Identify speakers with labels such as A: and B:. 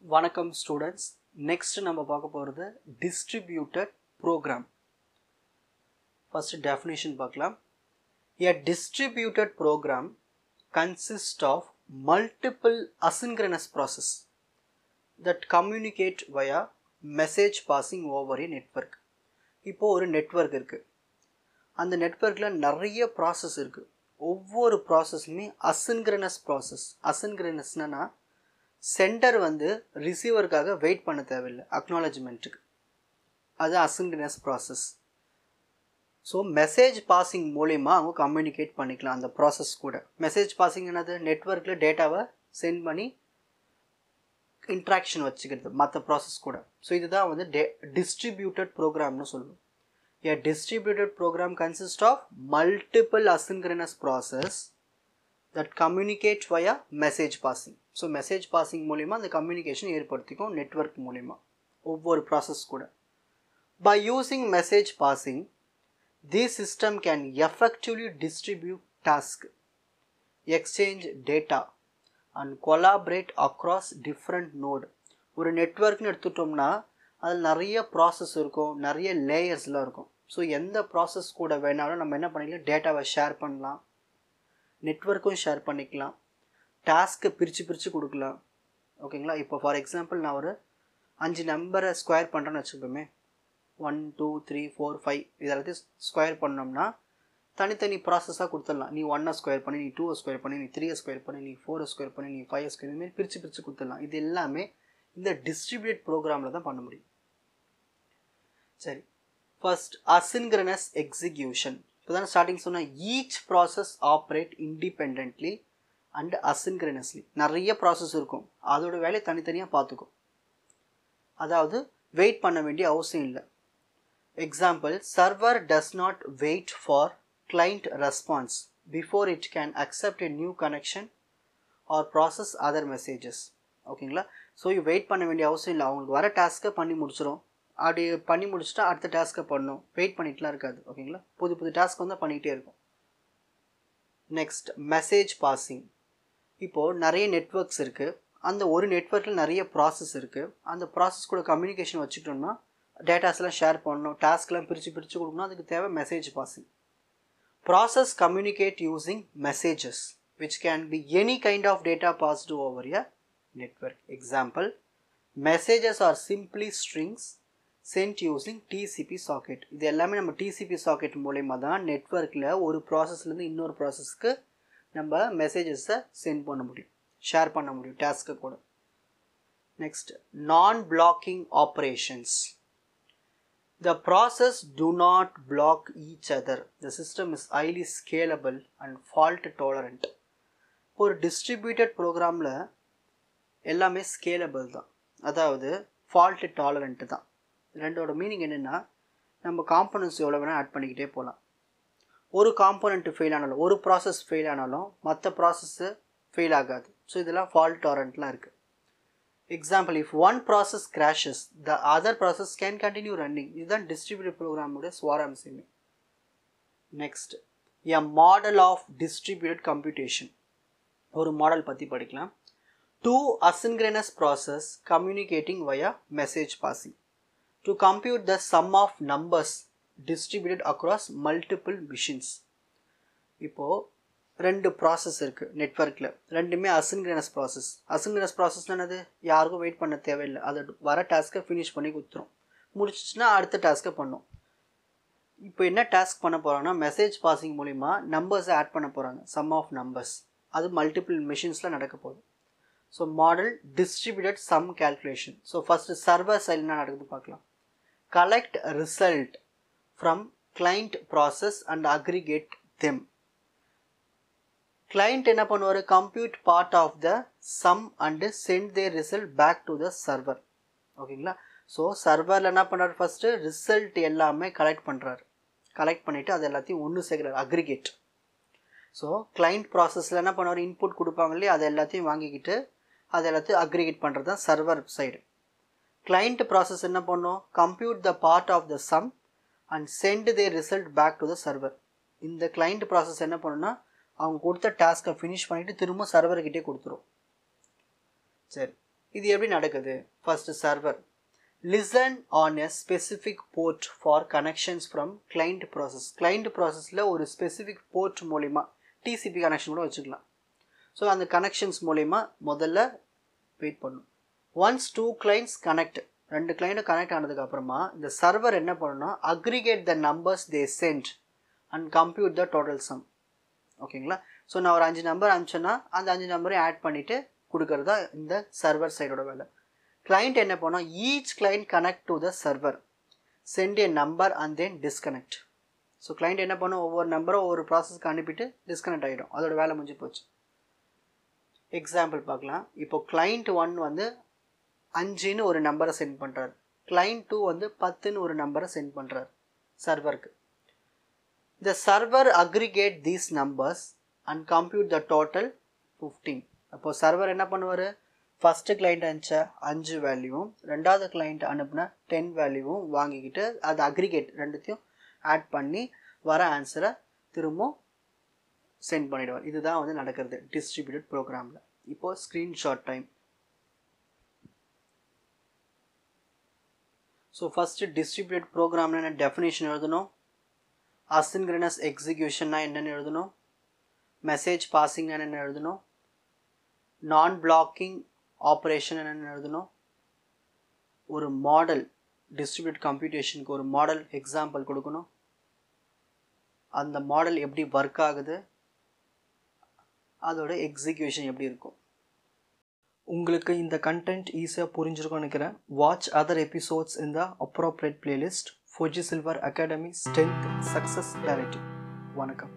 A: வணக்கம் students. Next நம்ம பார்க்க போகிறது டிஸ்ட்ரிபியூட்டட் ப்ரோக்ராம். ஃபர்ஸ்ட் டெஃபினிஷன் பார்க்கலாம். A distributed program consists of multiple asynchronous processes that communicate via message passing over a network. இப்போ ஒரு network இருக்குது. அந்த நெட்வொர்க்கில் நிறைய ப்ராசஸ் இருக்குது. ஒவ்வொரு ப்ராசஸுமே அசின்க்ரனஸ் ப்ராசஸ். அசின்க்ரனஸ்னா சென்டர் ரிசீவருக்காக வெயிட் பண்ண தேவையில்லை அக்னாலஜ்மெண்ட்டுக்கு. அது asynchronous process. So message passing மூலிமா அவங்க கம்யூனிகேட் பண்ணிக்கலாம் அந்த ப்ராசஸ் கூட. மெசேஜ் பாசிங் என்னது? நெட்வொர்க்கில் டேட்டாவை சென்ட் பண்ணி இன்ட்ராக்ஷன் வச்சுக்கிறது மற்ற ப்ராசஸ் கூட. ஸோ இதுதான் டிஸ்ட்ரிபியூட்டட் ப்ரோக்ராம்னு சொல்லுவோம். A distributed program consists of multiple asynchronous processes that communicate via message passing. So message passing மூலிமா அந்த கம்யூனிகேஷன் ஏற்படுத்திக்கும் நெட்வொர்க் மூலிமா ஒவ்வொரு ப்ராசஸ் கூட. By using message passing, this system can effectively distribute tasks, exchange data and collaborate across different nodes. ஒரு நெட்வொர்க்னு எடுத்துட்டோம்னா அதில் நிறைய process இருக்கும், நிறைய லேயர்ஸ்லாம் இருக்கும். ஸோ எந்த ப்ராசஸ் கூட வேணாலும் நம்ம என்ன பண்ணிக்கலாம், டேட்டாவை ஷேர் பண்ணலாம், நெட்வொர்க்கும் ஷேர் பண்ணிக்கலாம், டாஸ்க்கை பிரித்து கொடுக்கலாம். ஓகேங்களா? இப்போ ஃபார் எக்ஸாம்பிள் நான் ஒரு 5 நம்பரை ஸ்கொயர் பண்ணுறேன்னு வச்சுக்கோமே, 1 2 3 4 5 இதெல்லாத்தையும் ஸ்கொயர் பண்ணோம்னா தனித்தனி ப்ராசஸாக கொடுத்துடலாம். நீ 1 ஸ்கொயர் பண்ணி, நீ 2 ஸ்கொயர் பண்ணி, நீ 3 ஸ்கொயர் பண்ணி, நீ 4 ஸ்கொயர் பண்ணி, நீ 5 ஸ்கொயர், இதுமாரி பிரித்து கொடுத்துடலாம். இது எல்லாமே இந்த டிஸ்ட்ரிபியூட் ப்ரோக்ராமில் தான் பண்ண முடியும். சரி, ஃபர்ஸ்ட் அசின்க்ரனஸ் எக்ஸிக்யூஷன். இப்போ தான் ஸ்டார்டிங் சொன்னால் each process operate independently and asynchronously. நிறைய ப்ராசஸ் இருக்கும், அதோட வேலையை தனித்தனியாக பார்த்துக்கும். அதாவது வெயிட் பண்ண வேண்டிய அவசியம் இல்லை. Example, server does not wait for client response before it can accept a new connection or process other messages. ஓகேங்களா? ஸோ வெயிட் பண்ண வேண்டிய அவசியம் இல்லை. அவங்களுக்கு வர டாஸ்க்கை பண்ணி முடிச்சிடும். அப்படி பண்ணி முடிச்சுட்டா அடுத்த டாஸ்க்கை பண்ணணும், வெயிட் பண்ணிட்டுலாம் இருக்காது. ஓகேங்களா? புது டாஸ்க் பண்ணிக்கிட்டே இருக்கும். Next message passing. இப்போது நிறைய நெட்வொர்க்ஸ் இருக்குது. அந்த ஒரு நெட்வொர்க்கில் நிறைய ப்ராசஸ் இருக்குது. அந்த ப்ராசஸ் கூட கம்யூனிகேஷன் வச்சுக்கிட்டோம்னா டேட்டாஸ்லாம் ஷேர் பண்ணணும், டாஸ்க்லாம் பிரித்து கொடுக்கணும். அதுக்கு தேவை message passing. Process communicate using messages which can be any kind of data passed over a network. Example, messages are simply strings sent using TCP socket. இது எல்லாமே நம்ம TCP socket மூலமா தான் நெட்வொர்க்கில் ஒரு ப்ராசஸ்லேருந்து இன்னொரு ப்ராசஸ்க்கு நம்ம மெசேஜஸை சென்ட் பண்ண முடியும், ஷேர் பண்ண முடியும் டாஸ்க்கு கூட. நெக்ஸ்ட், நான் blocking operations. The process do not block each other. The system is highly scalable and fault tolerant. ஒரு டிஸ்ட்ரிபியூட்டட் ப்ரோக்ராமில் எல்லாமே ஸ்கேலபிள் தான், அதாவது ஃபால்ட் டாலரண்ட் தான். ரெண்டோட மீனிங் என்னென்னா, நம்ம காம்போனன்ட்ஸ் எவ்வளோ வேணால் ஆட் பண்ணிக்கிட்டே போகலாம். ஒரு காம்போனன்ட் ஃபெயில் ஆனாலும், ஒரு ப்ராசஸ் ஃபெயில் ஆனாலும் மற்ற ப்ராசஸ்ஸு ஃபெயில் ஆகாது. ஸோ இதெல்லாம் ஃபால்ட் டாலரண்ட்லாம் இருக்குது. Example, if one process crashes the other process can continue running. இதுதான் டிஸ்ட்ரிபியூட்டட் ப்ரோக்ராமோட சுவாரம்சமே. Next, a model of distributed computation. ஒரு மாடல் பற்றி படிக்கலாம். 2 asynchronous process communicating via message passing to compute the sum of numbers distributed across multiple machines. இப்போது 2 process இருக்குது நெட்வொர்க்கில், ரெண்டுமே அசின்க்ரனஸ் ப்ராசஸ். அசின்க்ரனஸ் ப்ராசஸ் என்னது? யாருக்கும் வெயிட் பண்ண தேவையில்லை, அதை வர டாஸ்க்கை ஃபினிஷ் பண்ணி கொடுத்துரும், முடிச்சிச்சுன்னா அடுத்த டாஸ்க்கை பண்ணும். இப்போ என்ன டாஸ்க் பண்ண போகிறாங்கன்னா, மெசேஜ் பாசிங் மூலிமா நம்பர்ஸை ஆட் பண்ண போகிறாங்க, சம் ஆஃப் நம்பர்ஸ். அது மல்டிபிள் மிஷின்ஸில் நடக்க போகுது. So model distributed sum calculation. So first server சைடில் என்ன நடக்குது பார்க்கலாம். Collect result from client process and aggregate them. Client என்ன பண்ணுவார், compute part of the sum and send their result back to the server. ஓகேங்களா? ஸோ சர்வரில் என்ன பண்ணுறாரு, ஃபஸ்ட்டு ரிசல்ட் எல்லாமே கலெக்ட் பண்ணுறாரு. கலெக்ட் பண்ணிவிட்டு அது எல்லாத்தையும் ஒன்று சேர்க்குறாரு, அக்ரிகேட். ஸோ கிளைண்ட் ப்ராசஸில் என்ன பண்ணுவார், இன்புட் கொடுப்பாங்க இல்லையா, அது எல்லாத்தையும் வாங்கிக்கிட்டு அது எல்லாத்தையும் அக்ரிகேட் பண்ணுறது தான் சர்வர் சைடு. கிளைண்ட் ப்ராசஸ் என்ன பண்ணும், compute the part of the sum and send their result back to the server. இந்த கிளைண்ட் ப்ராசஸ் என்ன பண்ணுன்னா, அவங்க கொடுத்த டாஸ்க்கை ஃபினிஷ் பண்ணிவிட்டு திரும்ப சர்வர்கிட்டே கொடுத்துரும். சரி, இது எப்படி நடக்குது? First server listen on a specific port for connections from client process. client processல ஒரு specific port மூலமா TCP கனெக்ஷன் கூட வச்சுக்கலாம். ஸோ அந்த கனெக்ஷன்ஸ் மூலமா முதல்ல வெயிட் பண்ணும். Once 2 clients connect, 2 client connect ஆனதுக்கு அப்புறமா இந்த சர்வர் என்ன பண்ணணும்னா aggregate the numbers they send and compute the total some. ஓகேங்களா? ஸோ நான் ஒரு 5 நம்பர் அனுப்பிச்சேன்னா அந்த 5 நம்பரையும் ஆட் பண்ணிவிட்டு கொடுக்கறது தான் இந்த சர்வர் சைடோட வேலை. கிளைண்ட் என்ன பண்ணோம், each client connect to the server, send a number and then disconnect. So client என்ன பண்ணும், ஒவ்வொரு நம்பரும் ஒவ்வொரு ப்ராசஸ்க்கு அனுப்பிட்டு டிஸ்கனெக்ட் ஆகிடும். அதோட வேலை முடிஞ்சு போச்சு. எக்ஸாம்பிள் பார்க்கலாம். இப்போ கிளைண்ட் 1 வந்து 5ன்னு ஒரு நம்பரை சென்ட் பண்ணுறாரு, கிளைண்ட் 2 வந்து 10ன்னு ஒரு நம்பரை சென்ட் பண்ணுறாரு சர்வருக்கு. த server aggregate these numbers and compute the total 15. அப்போ சர்வர் என்ன பண்ணுவார், ஃபஸ்ட்டு கிளைண்ட் அனுப்பிச்ச 5 வேல்யூவும் ரெண்டாவது கிளைண்ட் அனுப்புன 10 வேல்யூவும் வாங்கிக்கிட்டு அது அக்ரிகேட் ரெண்டுத்தையும் ஆட் பண்ணி வர ஆன்சரை திரும்ப சென்ட் பண்ணிடுவார். இதுதான் வந்து நடக்கிறது டிஸ்ட்ரிபியூட்டட் ப்ரோக்ராமில். இப்போது screenshot time. So first distributed ப்ரோக்ராம்னு டெஃபினேஷன் எழுதணும். அசின்க்ரனஸ் எக்ஸிக்யூஷன்னா என்னென்னு எழுதணும். மெசேஜ் பாசிங் என்னென்னு எழுதணும். நான் பிளாக்கிங் ஆப்ரேஷன் என்னென்னு எழுதணும். ஒரு மாடல் டிஸ்ட்ரிபியூட் கம்ப்யூட்டேஷனுக்கு ஒரு மாடல் எக்ஸாம்பிள் கொடுக்கணும். அந்த மாடல் எப்படி ஒர்க் ஆகுது, அதோட எக்ஸிக்யூஷன் எப்படி இருக்கும். உங்களுக்கு இந்த கண்டென்ட் ஈஸியாக புரிஞ்சிருக்கும்னு நினைக்கிறேன். வாட்ச் அதர் எபிசோட்ஸ் இன் த appropriate playlist. Fuji silver academy strength success clarity. வணக்கம்.